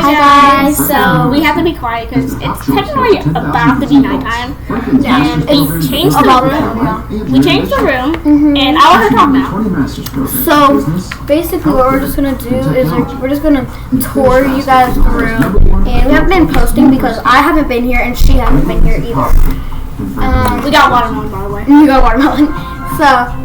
Hi guys. So we have to be quiet because it's technically about to be nighttime, and we changed the room. We changed the room, and I want to talk now. So basically, what we're just gonna do is we're just gonna tour you guys through, and we haven't been posting because I haven't been here and she hasn't been here either. We got watermelon, by the way. You got watermelon. So,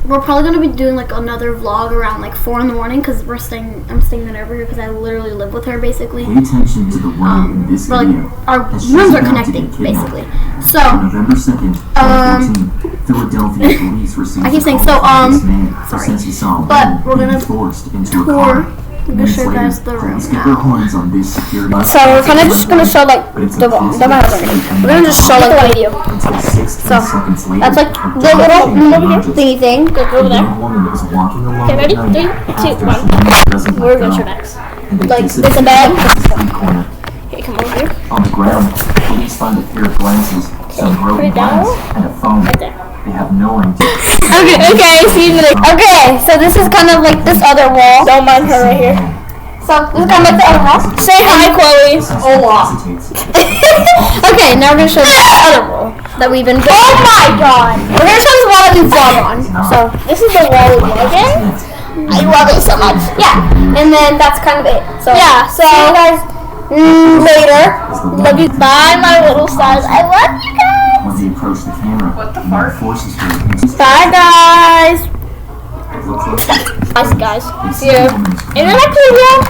we're probably gonna be doing like another vlog around like 4 in the morning because I'm staying over here because I literally live with her basically. Pay attention to the warning in this We're video. like our rooms are connecting basically. So, On November 2nd, 2014, Philadelphia police received I keep saying a call from this man sorry. since he saw a But woman we're being gonna forced into a tour. car. I'm gonna show you guys the room Police get their now. horns on this security. So we're kind of just gonna show like the house. We're gonna just show like the video. Until 16 seconds later, That's like a the little dog thingy thing. Go over there. young woman that was walking along Okay, ready? at night 3, 2, after 1. she met a dozen We're black gonna show girls. next. And they Like, disappeared it's a bag. in the street corner. Okay, come over here. On the ground, police find a pair of glasses, some put broken it down. glass, and a phone. Right there. They have no idea. Okay, see you later. Okay, so this is kind of like this other wall. Don't mind her right here. So this is kind of like the other wall. Say hi, Chloe. Hola. Okay, now we're gonna show you the other wall that we've been. Oh my God! We're gonna show you the wall that we vlog on. So this is the wall we vlog in. I love it so much. Yeah, and then that's kind of it. So yeah, so see you guys later. Love you. Bye, my little stars. I love you guys. When they approach the camera, he forces her into Bye, guys. look closely. Nice guys. They See you. a woman's In the next video.